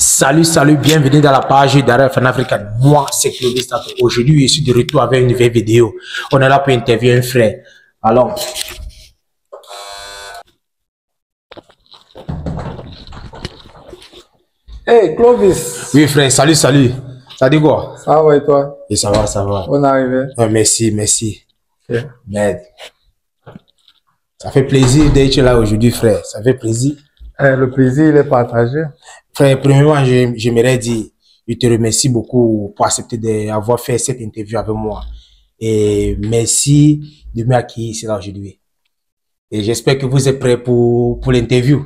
Salut, salut, bienvenue dans la page d'Aref en Africa. Moi, c'est Clovis Tato. Aujourd'hui, je suis de retour avec une nouvelle vidéo. On est là pour interviewer un frère. Alors, Hey Clovis, oui frère, salut, salut. Ça dit quoi? ça va et toi? Et ça va, ça va. On est arrivé. Merci, merci. Ok. Merde. Ça fait plaisir d'être là aujourd'hui, frère. Ça fait plaisir. Le plaisir, il est partagé. Frère, premièrement, j'aimerais dire, je te remercie beaucoup pour accepter d'avoir fait cette interview avec moi. Et merci de m'accueillir ici là aujourd'hui. Et j'espère que vous êtes prêts pour l'interview.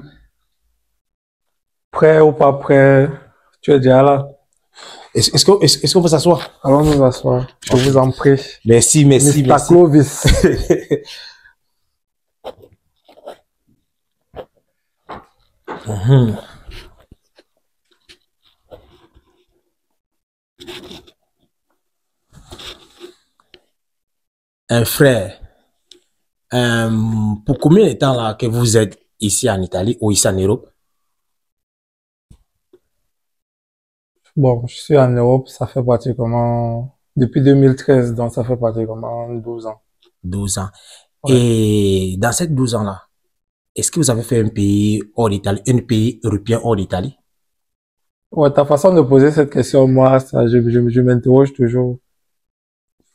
Prêt ou pas prêt, tu es déjà là. Est-ce qu'on peut s'asseoir? Allons nous asseoir. Je vous en prie. Merci, merci, Mr. merci. Clovis. Un frère, pour combien de temps là que vous êtes ici en Italie ou ici en Europe? Bon, je suis en Europe, ça fait pratiquement depuis 2013, donc ça fait pratiquement 12 ans. 12 ans. Ouais. Et dans ces 12 ans-là, est-ce que vous avez fait un pays hors d'Italie, un pays européen hors d'Italie? Ouais, ta façon de poser cette question, moi, ça, je m'interroge toujours.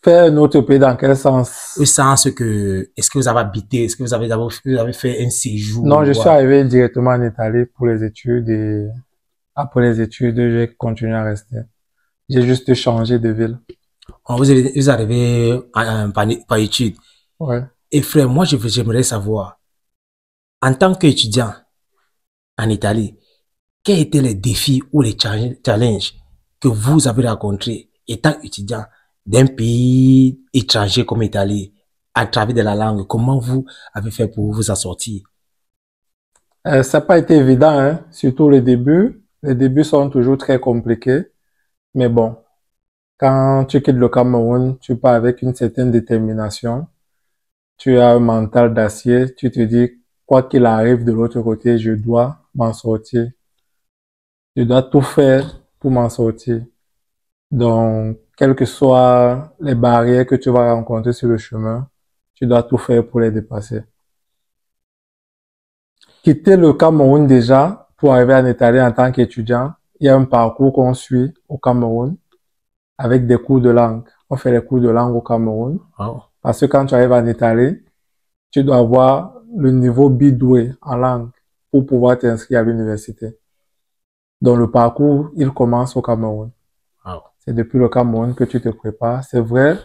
Faire un autre pays dans quel sens? Au sens que, est-ce que vous avez habité, est-ce que vous avez fait un séjour? Non, je suis Ouais. arrivé directement en Italie pour les études et après les études, j'ai continué à rester. J'ai juste changé de ville. Oh, vous arrivez par étude. Ouais. Et frère, moi, j'aimerais savoir, en tant qu'étudiant en Italie, quels étaient les défis ou les challenges que vous avez rencontrés étant étudiant d'un pays étranger comme l'Italie, à travers de la langue? Comment vous avez fait pour vous en sortir? Ça n'a pas été évident, hein, surtout les débuts. Les débuts sont toujours très compliqués. Mais bon, quand tu quittes le Cameroun, tu pars avec une certaine détermination. Tu as un mental d'acier. Tu te dis, quoi qu'il arrive de l'autre côté, je dois m'en sortir. Je dois tout faire pour m'en sortir. Donc, quelles que soient les barrières que tu vas rencontrer sur le chemin, tu dois tout faire pour les dépasser. Quitter le Cameroun déjà pour arriver en Italie en tant qu'étudiant, il y a un parcours qu'on suit au Cameroun avec des cours de langue. On fait les cours de langue au Cameroun Oh. parce que quand tu arrives en Italie, tu dois avoir le niveau bidoué en langue pour pouvoir t'inscrire à l'université. Donc le parcours, il commence au Cameroun. Oh. C'est depuis le Cameroun que tu te prépares. C'est vrai,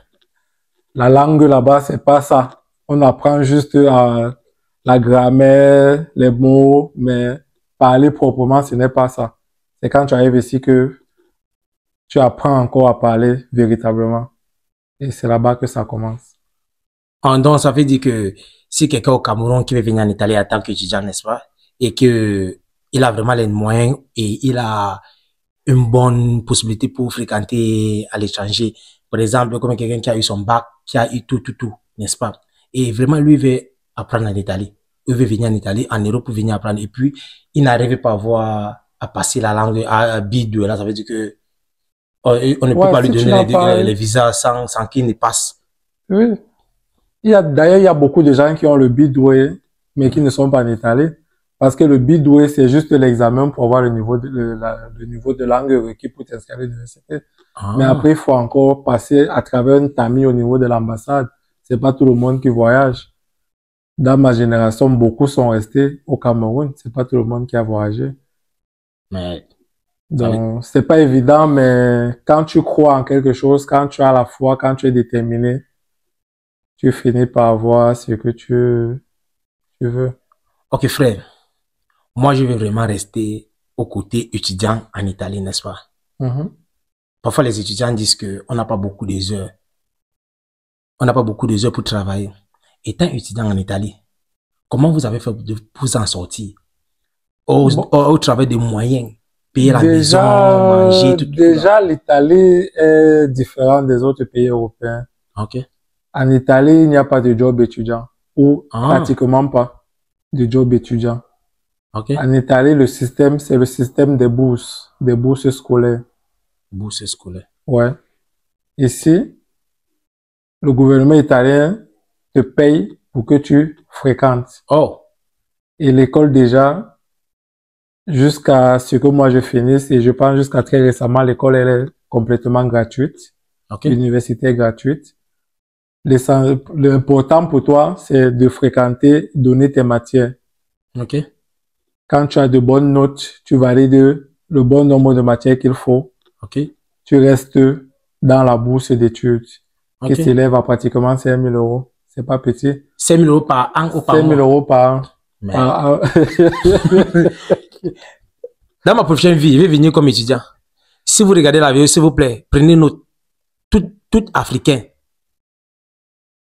la langue là-bas, c'est pas ça. On apprend juste la grammaire, les mots, mais parler proprement, ce n'est pas ça. C'est quand tu arrives ici que tu apprends encore à parler véritablement. Et c'est là-bas que ça commence. Donc, ça veut dire que si quelqu'un au Cameroun qui veut venir en Italie en tant qu'étudiant, n'est-ce pas, et que il a vraiment les moyens et il a une bonne possibilité pour fréquenter à l'étranger. Par exemple, comme quelqu'un qui a eu son bac, qui a eu tout, n'est-ce pas? Et vraiment, lui veut apprendre en Italie. Il veut venir en Italie, en Europe pour venir apprendre. Et puis, il n'arrive pas à passer la langue à B2. Là, ça veut dire que on ne peut Ouais, pas lui si tu donner n'as pas... les visas sans qu'il ne passe. Oui. D'ailleurs, il y a beaucoup de gens qui ont le bidoué, mais qui ne sont pas en Italie. Parce que le bidoué, c'est juste l'examen pour avoir le niveau de langue requis pour t'inscrire à l'université. Mais après, il faut encore passer à travers un tamis au niveau de l'ambassade. C'est pas tout le monde qui voyage. Dans ma génération, beaucoup sont restés au Cameroun. C'est pas tout le monde qui a voyagé. Mais, Donc, c'est pas évident, mais quand tu crois en quelque chose, quand tu as la foi, quand tu es déterminé, tu finis par avoir ce que tu veux. ok, frère. Moi, je veux vraiment rester au côté étudiant en Italie, n'est-ce pas? Parfois, les étudiants disent qu'on n'a pas beaucoup d'heures. On n'a pas beaucoup d'heures pour travailler. Étant étudiant en Italie, comment vous avez fait pour vous en sortir? Au travail des moyens, payer la maison, manger, tout. Déjà, l'Italie est différente des autres pays européens. Ok. En Italie, il n'y a pas de job étudiant ou pratiquement pas de job étudiant. Ok. En Italie, le système, c'est le système des bourses scolaires. Bourse scolaire. Ouais. Ici, le gouvernement italien te paye pour que tu fréquentes. Oh. Et l'école déjà, jusqu'à ce que moi je finisse, et je pense jusqu'à très récemment, l'école elle est complètement gratuite. Ok. L'université est gratuite. L'important pour toi, c'est de fréquenter, donner tes matières. Ok. Quand tu as de bonnes notes, tu valides le bon nombre de matières qu'il faut. Ok. Tu restes dans la bourse d'études, qui Ok. s'élève à pratiquement 5 000 euros. C'est pas petit. 5 000 euros par an ou par 5 000 mois? euros par an. Mais Par an. dans ma prochaine vie, je vais venir comme étudiant. Si vous regardez la vidéo, s'il vous plaît, prenez note. Tout africain.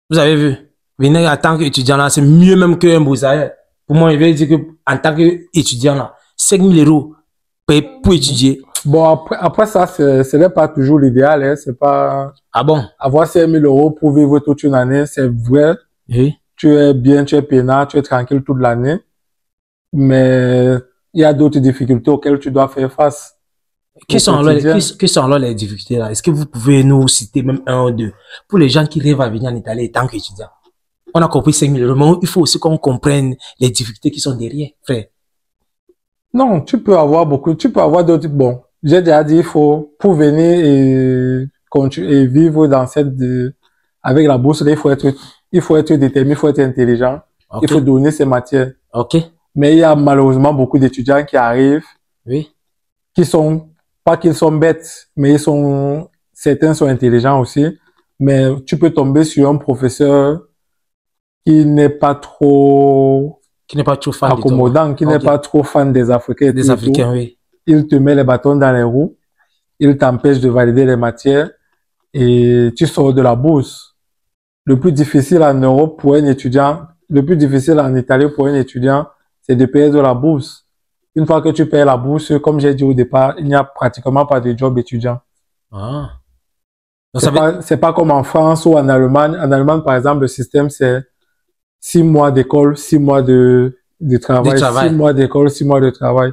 Vous avez vu? Venir en tant qu'étudiant là, c'est mieux même qu'un boursier. Pour moi, je vais dire que en tant qu'étudiant là, 5 000 euros pour étudier. Bon, après ça, ce n'est pas toujours l'idéal, hein. C'est pas Ah bon? avoir 5 000 euros pour vivre toute une année. C'est vrai. Oui. Tu es bien, tu es peinard, tu es tranquille toute l'année. Mais il y a d'autres difficultés auxquelles tu dois faire face. Quelles sont alors les difficultés là? Est-ce que vous pouvez nous citer même un ou deux pour les gens qui rêvent à venir en Italie en tant qu'étudiant? On a compris 5 000 euros, mais il faut aussi qu'on comprenne les difficultés qui sont derrière, frère. Non, tu peux avoir d'autres. Bon, j'ai déjà dit, pour venir et continuer et vivre dans avec la bourse, là, il faut être déterminé, il faut être intelligent. Okay. Il faut donner ses matières. Ok. Mais il y a malheureusement beaucoup d'étudiants qui arrivent, Oui. pas qu'ils sont bêtes, mais certains sont intelligents aussi. Mais tu peux tomber sur un professeur qui n'est pas trop fan accommodant, qui n'est pas trop fan des Africains. Des Africains, oui. Il te met les bâtons dans les roues, il t'empêche de valider les matières et tu sors de la bourse. Le plus difficile en Europe pour un étudiant, le plus difficile en Italie pour un étudiant, c'est de payer de la bourse. Une fois que tu payes la bourse, comme j'ai dit au départ, il n'y a pratiquement pas de job étudiant. Ah. C'est pas comme en France ou en Allemagne. En Allemagne, par exemple, le système, c'est 6 mois d'école, 6 mois de travail, 6 mois d'école, 6 mois de travail.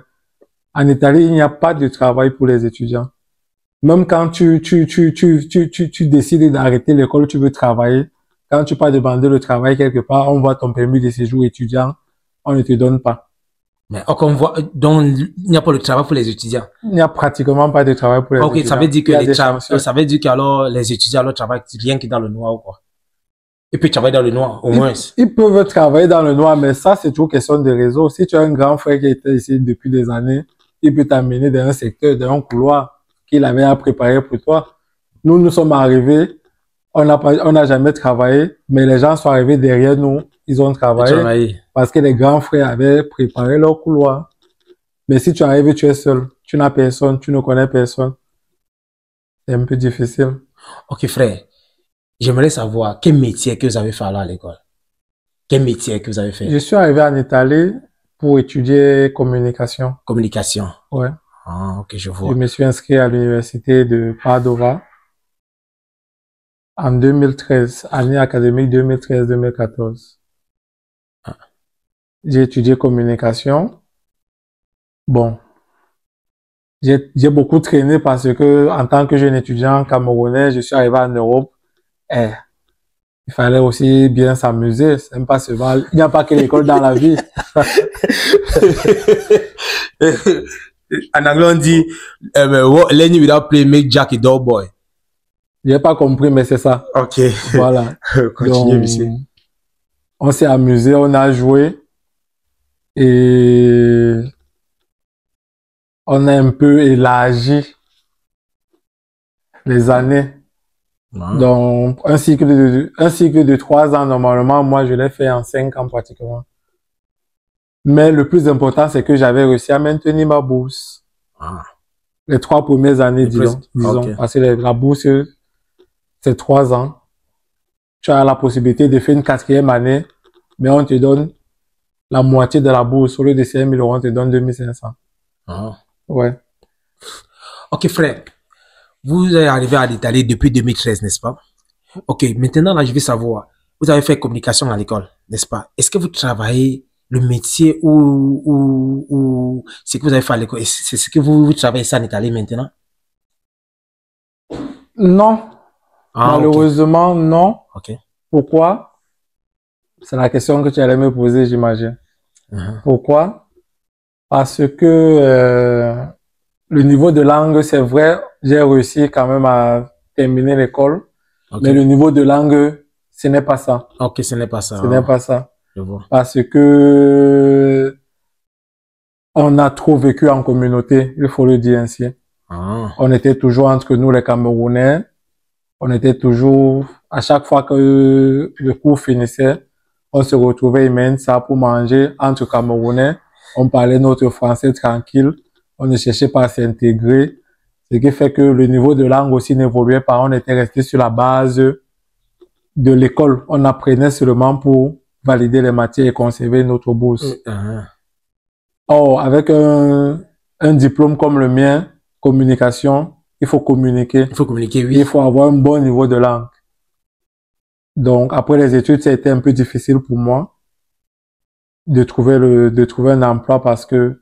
En Italie, il n'y a pas de travail pour les étudiants. Même quand tu décides d'arrêter l'école, tu veux travailler. Quand tu pars demander le travail quelque part, on voit ton permis de séjour étudiant, on ne te donne pas. Mais on voit, donc, il n'y a pas de travail pour les étudiants. Il n'y a pratiquement pas de travail pour les étudiants. Ok, ça veut dire que alors, les étudiants, alors, travaillent rien que dans le noir ou quoi? Ils peuvent travailler dans le noir, au moins. Ils peuvent travailler dans le noir, mais ça, c'est toujours question de réseau. Si tu as un grand frère qui était ici depuis des années, il peut t'amener dans un secteur, dans un couloir qu'il avait à préparer pour toi. Nous sommes arrivés, on n'a jamais travaillé, mais les gens sont arrivés derrière nous, ils ont travaillé parce que les grands frères avaient préparé leur couloir. Mais si tu arrives, tu es seul, tu n'as personne, tu ne connais personne, c'est un peu difficile. Ok, frère. J'aimerais savoir quel métier que vous avez fait à l'école. Quel métier que vous avez fait? Je suis arrivé en Italie pour étudier communication. Communication. Ouais. Ah, ok, je vois. Je me suis inscrit à l'université de Padova en 2013, année académique 2013-2014. Ah. J'ai étudié communication. Bon. J'ai beaucoup traîné parce que, en tant que jeune étudiant camerounais, je suis arrivé en Europe. Il fallait aussi bien s'amuser. C'est même pas seulement, il n'y a pas que l'école dans la vie. En anglais, on dit, learning without play make Jack a dull boy. J'ai pas compris, mais c'est ça. Ok. Voilà. Continuez, monsieur. On s'est amusé, on a joué. Et on a un peu élargi les années. Ah. Donc, un cycle de 3 ans, normalement, moi, je l'ai fait en 5 ans pratiquement. Mais le plus important, c'est que j'avais réussi à maintenir ma bourse. Ah. Les 3 premières années, disons. Okay. Parce que la bourse, c'est 3 ans. Tu as la possibilité de faire une 4e année, mais on te donne la moitié de la bourse. Au lieu de 5 000 euros, on te donne 2 500. Ah. Ouais. Ok, frère. Vous êtes arrivé à l'Italie depuis 2013, n'est-ce pas? Ok, maintenant, là, je veux savoir. Vous avez fait communication à l'école, n'est-ce pas? Est-ce que vous travaillez le métier ou ce que vous avez fait à l'école, c'est ce que vous travaillez ça en Italie maintenant? Non, malheureusement, okay. non. Okay. Pourquoi? C'est la question que tu allais me poser, j'imagine. Pourquoi? Parce que le niveau de langue, c'est vrai, j'ai réussi quand même à terminer l'école, mais le niveau de langue, ce n'est pas ça. Ok, ce n'est pas ça. Ce n'est pas ça. Je vois. Parce que on a trop vécu en communauté, il faut le dire ainsi. On était toujours entre nous, les Camerounais. On était toujours, à chaque fois que le cours finissait, on se retrouvait ça pour manger entre Camerounais. On parlait notre français tranquille. On ne cherchait pas à s'intégrer. Ce qui fait que le niveau de langue aussi n'évoluait pas. On était resté sur la base de l'école. On apprenait seulement pour valider les matières et conserver notre bourse. Or, avec un diplôme comme le mien, communication, il faut communiquer. Il faut communiquer, oui. Il faut avoir un bon niveau de langue. Donc, après les études, ça a été un peu difficile pour moi de trouver un emploi parce que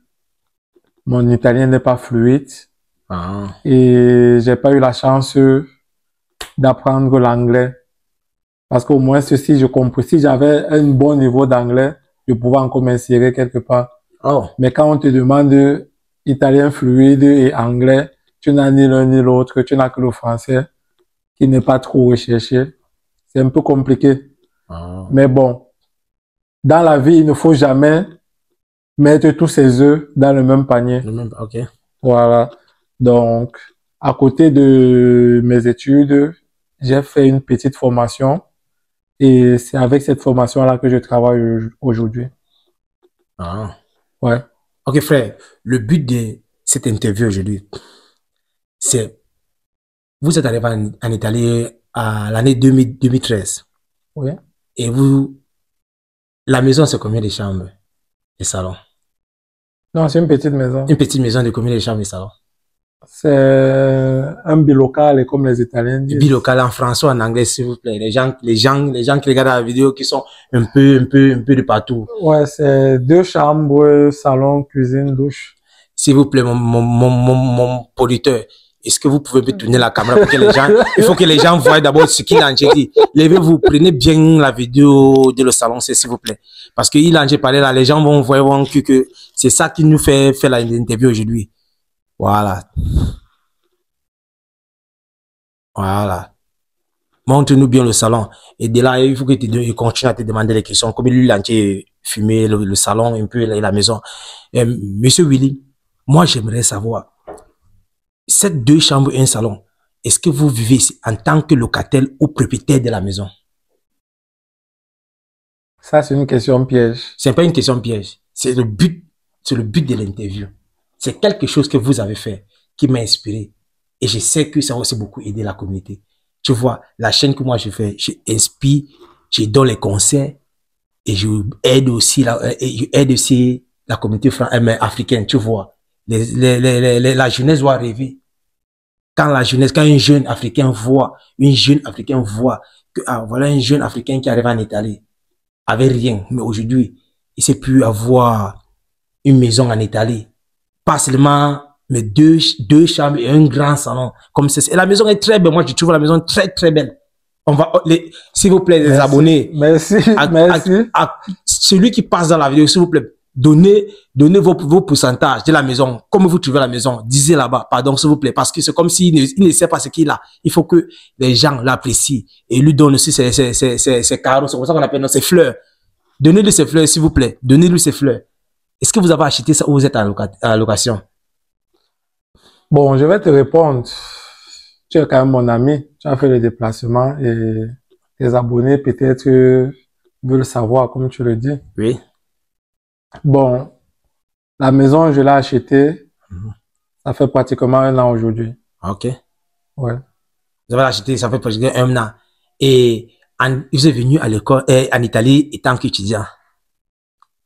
mon italien n'est pas fluide. Et j'ai pas eu la chance d'apprendre l'anglais. Parce qu'au moins, si j'avais un bon niveau d'anglais, je pouvais encore m'insérer quelque part. Mais quand on te demande italien fluide et anglais, tu n'as ni l'un ni l'autre, tu n'as que le français, qui n'est pas trop recherché. C'est un peu compliqué. Mais bon, dans la vie, il ne faut jamais mettre tous ses œufs dans le même panier. Voilà. Donc, à côté de mes études, j'ai fait une petite formation et c'est avec cette formation-là que je travaille aujourd'hui. Ouais. Ok, frère, le but de cette interview aujourd'hui, c'est, vous êtes arrivé en Italie à l'année 2013. Oui. Et la maison, c'est combien de chambres et salons? Non, c'est une petite maison. Une petite maison de combien de chambres et salons? C'est un bilocal, comme les Italiens disent. Bilocal en français ou en anglais, s'il vous plaît. Les gens qui regardent la vidéo, qui sont un peu de partout. Ouais, c'est 2 chambres, salon, cuisine, douche. S'il vous plaît, mon producteur, est-ce que vous pouvez me tourner la caméra pour que les gens, il faut que les gens voient d'abord ce qu'il a dit. Levez-vous, prenez bien la vidéo de le salon, s'il vous plaît. Parce que il a parlé là, les gens vont voir que c'est ça qui nous fait faire l'interview aujourd'hui. Voilà. Voilà. Montre-nous bien le salon. Et de là, il faut que tu continues à te demander des questions. Comme lui, il a fumé le salon, un peu la maison. Monsieur Willy, moi, j'aimerais savoir, cette 2 chambres et un salon, est-ce que vous vivez ici en tant que locataire ou propriétaire de la maison? Ça, c'est une question piège. C'est pas une question piège. C'est le but de l'interview. C'est quelque chose que vous avez fait qui m'a inspiré. Et je sais que ça va aussi beaucoup aider la communauté. Tu vois, la chaîne que moi je fais, j'inspire, je donne les conseils et je aide aussi la communauté africaine, tu vois. La jeunesse doit rêver. Quand un jeune Africain voit que, voilà un jeune Africain qui arrive en Italie, avec rien, mais aujourd'hui, il sait plus avoir une maison en Italie. Pas seulement, mais deux chambres et un grand salon. Comme et la maison est très belle. Moi, je trouve la maison très, très belle. On va, s'il vous plaît, les abonnés. Merci. Celui qui passe dans la vidéo, s'il vous plaît, donnez vos pourcentages de la maison. Comment vous trouvez la maison? Disez là-bas, pardon, s'il vous plaît, parce que c'est comme s'il ne sait pas ce qu'il a. Il faut que les gens l'apprécient et lui donnent aussi ses carreaux. C'est comme ça qu'on appelle ses fleurs. Donnez-lui ses fleurs, s'il vous plaît. Donnez-lui ses fleurs. Est-ce que vous avez acheté ça ou vous êtes à location? Bon, je vais te répondre. Tu es quand même mon ami. Tu as fait le déplacement et tes abonnés peut-être veulent savoir, comme tu le dis. Oui. Bon, la maison, je l'ai achetée. Ça fait pratiquement 1 an aujourd'hui. Ok. Ouais. Vous avez acheté, ça fait pratiquement 1 an. Et vous êtes venu à l'école, en Italie, étant qu'étudiant.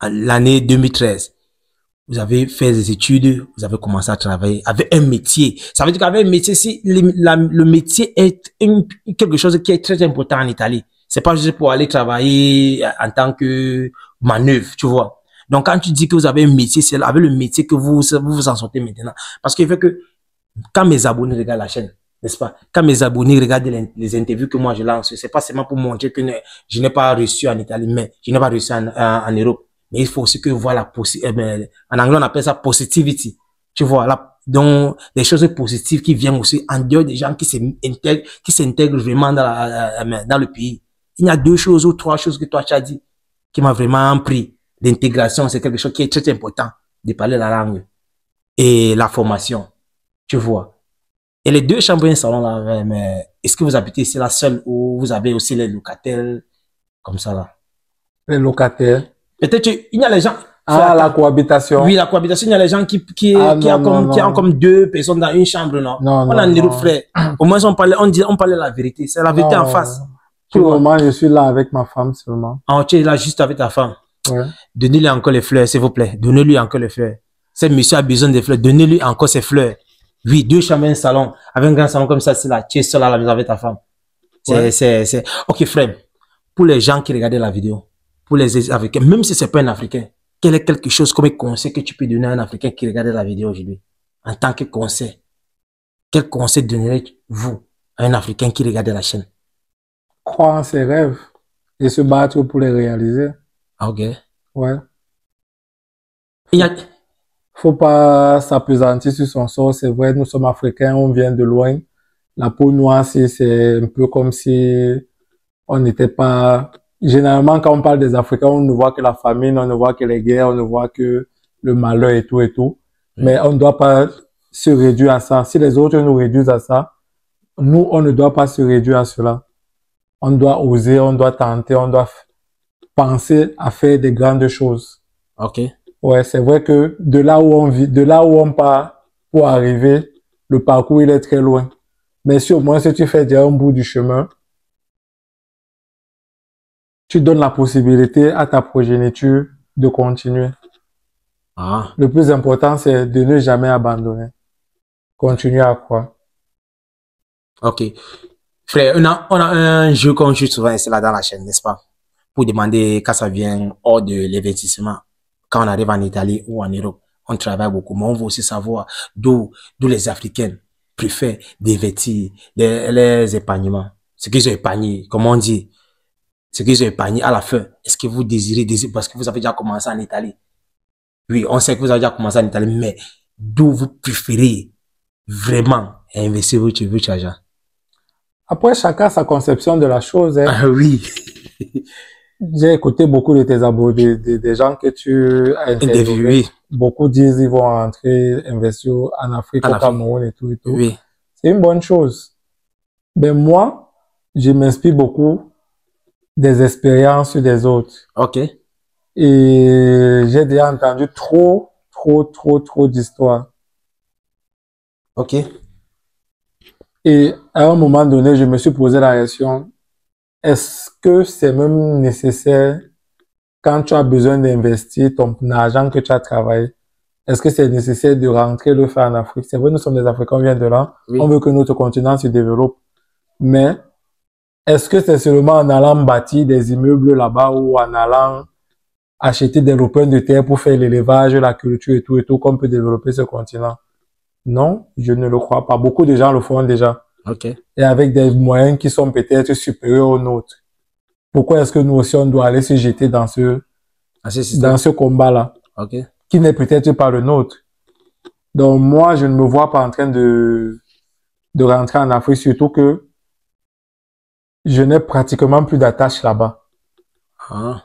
L'année 2013. Vous avez fait des études, vous avez commencé à travailler avec un métier. Ça veut dire qu'avec un métier, si le métier est quelque chose qui est très important en Italie. C'est pas juste pour aller travailler en tant que manœuvre, tu vois. Donc, quand tu dis que vous avez un métier, c'est avec le métier que vous en sortez maintenant. Parce qu'il fait que quand mes abonnés regardent la chaîne, n'est-ce pas? Quand mes abonnés regardent les interviews que moi je lance, c'est pas seulement pour montrer que je n'ai pas reçu en Italie, mais je n'ai pas reçu en Europe. Mais il faut aussi que voilà, en anglais on appelle ça positivity. Tu vois, là, donc, des choses positives qui viennent aussi en dehors des gens qui s'intègrent vraiment dans le pays. Il y a 2 choses ou 3 choses que toi tu as dit qui m'a vraiment pris. L'intégration, c'est quelque chose qui est très important de parler la langue et la formation. Tu vois. Et les 2 chambres et un salon là, mais est-ce que vous habitez ici là seul ou vous avez aussi les locataires comme ça là? Les locataires. Peut-être il y a les gens. Ah, la cohabitation. Oui, la cohabitation, il y a les gens qui ont comme 2 personnes dans une chambre, non? Non, on a un frère. Au moins, on parlait la vérité. C'est la vérité en face. Pour le moment, je suis là avec ma femme seulement. Ah, tu es là juste avec ta femme. Ouais. Donnez-lui encore les fleurs, s'il vous plaît. Donnez-lui encore les fleurs. Ce monsieur a besoin de fleurs. Donnez-lui encore ses fleurs. Oui, 2 chambres et un salon. Avec un grand salon comme ça, c'est là. Tu es seul à la maison avec ta femme. Ok, frère. Pour les gens qui regardaient la vidéo, pour les Africains, même si c'est pas un Africain, quel est quelque chose comme un conseil que tu peux donner à un Africain qui regardait la vidéo aujourd'hui? En tant que conseil. Quel conseil donnerez-vous à un Africain qui regardait la chaîne? Croire en ses rêves et se battre pour les réaliser. Ok. Ouais. Il faut pas s'appesantir sur son sort. C'est vrai, nous sommes Africains, on vient de loin. La peau noire, c'est un peu comme si on n'était pas... Généralement, quand on parle des Africains, on ne voit que la famine, on ne voit que les guerres, on ne voit que le malheur et tout et tout. Mais on ne doit pas se réduire à ça. Si les autres nous réduisent à ça, nous, on ne doit pas se réduire à cela. On doit oser, on doit tenter, on doit penser à faire des grandes choses. Ok. Ouais, c'est vrai que de là où on vit, de là où on part pour arriver, le parcours, il est très loin. Mais si au moins, si tu fais déjà un bout du chemin, tu donnes la possibilité à ta progéniture de continuer. Ah. Le plus important, c'est de ne jamais abandonner. Continuer à croire. Ok. Frère, on a un jeu qu'on joue souvent, c'est là dans la chaîne, n'est-ce pas? Pour demander quand ça vient hors de l'investissement. Quand on arrive en Italie ou en Europe, on travaille beaucoup, mais on veut aussi savoir d'où les Africains préfèrent d'investir les épargnements. Ce qu'ils ont épargné, comment on dit, ce qu'ils ont épargné à la fin. Est-ce que vous désirez, parce que vous avez déjà commencé en Italie. Oui, on sait que vous avez déjà commencé en Italie, mais d'où vous préférez vraiment investir votre argent? Après, chacun a sa conception de la chose. Hein. Ah oui. J'ai écouté beaucoup de tes abonnés, des gens que tu as interviewés. Oui. Beaucoup disent qu'ils vont rentrer, investir en Afrique, au Cameroun et tout et tout. Oui. C'est une bonne chose. Mais moi, je m'inspire beaucoup des expériences des autres. Ok. Et j'ai déjà entendu trop d'histoires. Ok. Et à un moment donné, je me suis posé la question, est-ce que c'est même nécessaire quand tu as besoin d'investir ton argent que tu as travaillé? Est-ce que c'est nécessaire de rentrer le faire en Afrique? C'est vrai, nous sommes des Africains, on vient de là. Oui. On veut que notre continent se développe. Mais est-ce que c'est seulement en allant bâtir des immeubles là-bas ou en allant acheter des lopins de terre pour faire l'élevage, la culture et tout qu'on peut développer ce continent? Non, je ne le crois pas. Beaucoup de gens le font déjà. Ok. Et avec des moyens qui sont peut-être supérieurs aux nôtres. Pourquoi est-ce que nous aussi, on doit aller se jeter dans ce combat-là? Ok. Qui n'est peut-être pas le nôtre. Donc, moi, je ne me vois pas en train de rentrer en Afrique, surtout que je n'ai pratiquement plus d'attache là-bas. Ah.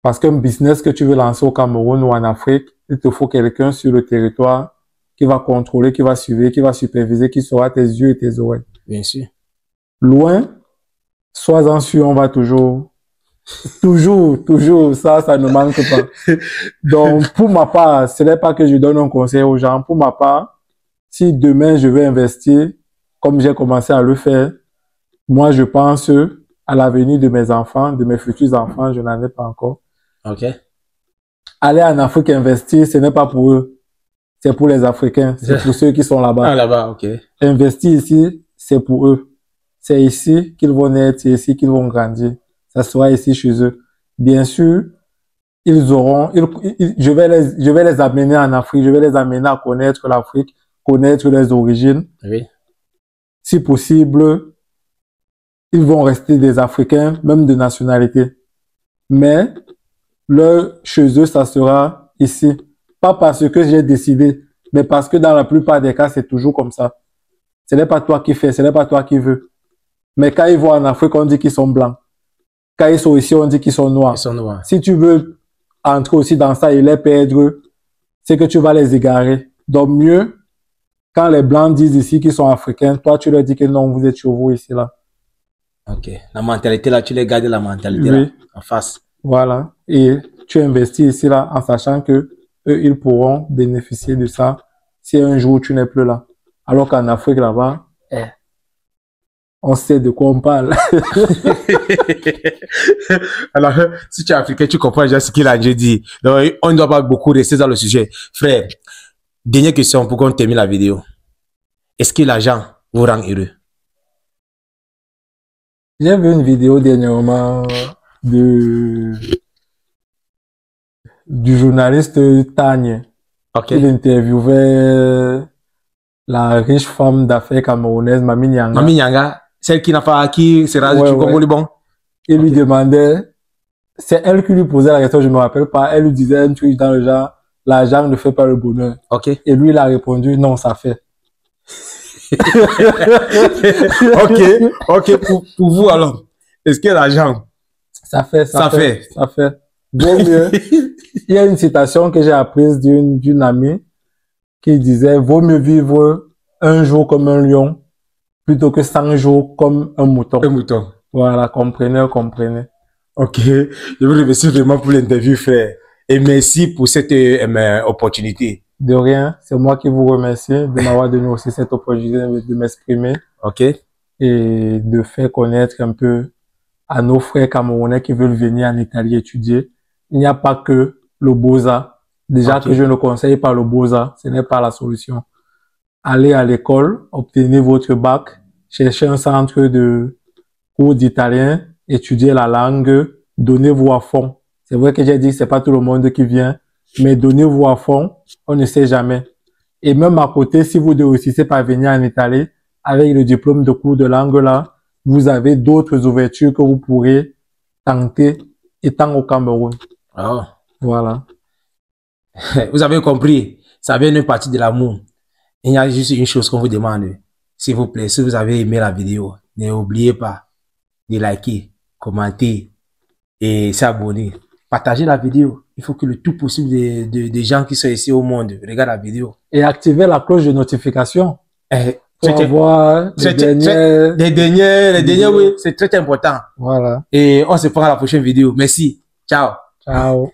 Parce qu'un business que tu veux lancer au Cameroun ou en Afrique, il te faut quelqu'un sur le territoire qui va contrôler, qui va suivre, qui va superviser, qui sera tes yeux et tes oreilles. Bien sûr. Loin, sois-en sûr, on va toujours, ça ne manque pas. Donc, pour ma part, ce n'est pas que je donne un conseil aux gens. Pour ma part, si demain je veux investir, comme j'ai commencé à le faire, moi, je pense à l'avenir de mes enfants, de mes futurs enfants, je n'en ai pas encore. Ok. Aller en Afrique investir, ce n'est pas pour eux. C'est pour les Africains. C'est pour ceux qui sont là-bas. Ah, là-bas, ok. Investir ici, c'est pour eux. C'est ici qu'ils vont naître, c'est ici qu'ils vont grandir. Ça sera ici chez eux. Bien sûr, je vais les amener en Afrique, je vais les amener à connaître l'Afrique, connaître les origines. Oui. Si possible, ils vont rester des Africains, même de nationalité. Mais, chez eux, ça sera ici. Pas parce que j'ai décidé, mais parce que dans la plupart des cas, c'est toujours comme ça. Ce n'est pas toi qui fais, ce n'est pas toi qui veux. Mais quand ils vont en Afrique, on dit qu'ils sont blancs. Quand ils sont ici, on dit qu'ils sont noirs. Ils sont noirs. Si tu veux entrer aussi dans ça et les perdre, c'est que tu vas les égarer. Donc mieux, quand les blancs disent ici qu'ils sont africains, toi tu leur dis que non, vous êtes chez vous ici là. Ok. La mentalité là, tu les gardes la mentalité Oui. là, en face. Voilà. Et tu investis ici là en sachant que eux, ils pourront bénéficier de ça si un jour tu n'es plus là. Alors qu'en Afrique là-bas, on sait de quoi on parle. Alors, si tu es africain, tu comprends déjà ce qu'il a dit. Donc, on ne doit pas beaucoup rester dans le sujet. Frère, dernière question pour qu'on termine la vidéo. Est-ce que l'argent vous rend heureux? J'ai vu une vidéo dernièrement du journaliste Tagne. Ok. Il interviewait la riche femme d'affaires camerounaise, Mami Nyanga. Mami Nyanga, celle qui n'a pas, qui sera du Congo Liban. Il lui demandait, c'est elle qui lui posait la question, je me rappelle pas, elle lui disait un truc dans le genre, l'argent ne fait pas le bonheur. Ok. Et lui, il a répondu, non, ça fait. Ok, pour vous alors, est-ce que l'argent, ça fait. Vaut mieux. Il y a une citation que j'ai apprise d'une amie qui disait, vaut mieux vivre un jour comme un lion plutôt que 100 jours comme un mouton. Un mouton. Voilà, comprenez. Ok, je vous remercie vraiment pour l'interview, frère. Et merci pour cette opportunité. De rien, c'est moi qui vous remercie de m'avoir donné aussi cette opportunité de m'exprimer. Ok. Et de faire connaître un peu à nos frères camerounais qui veulent venir en Italie étudier. Il n'y a pas que le Beaux-Arts. Déjà que je ne conseille pas le Beaux-Arts, ce n'est pas la solution. Allez à l'école, obtenez votre bac, cherchez un centre de cours d'italien, étudiez la langue, donnez-vous à fond. C'est vrai que j'ai dit que c'est pas tout le monde qui vient, mais donnez-vous à fond, on ne sait jamais. Et même à côté, si vous ne réussissez pas à venir en Italie, avec le diplôme de cours de langue là, vous avez d'autres ouvertures que vous pourrez tenter étant au Cameroun. Oh. Voilà. Vous avez compris, ça vient d'une partie de l'amour. Il y a juste une chose qu'on vous demande. S'il vous plaît, si vous avez aimé la vidéo, n'oubliez pas de liker, commenter et s'abonner. Partagez la vidéo. Il faut que le tout possible des gens qui sont ici au monde regardent la vidéo. Et activez la cloche de notification. Pour avoir les derniers, oui, c'est très important. Voilà. Et on se prend à la prochaine vidéo. Merci. Ciao. Ciao.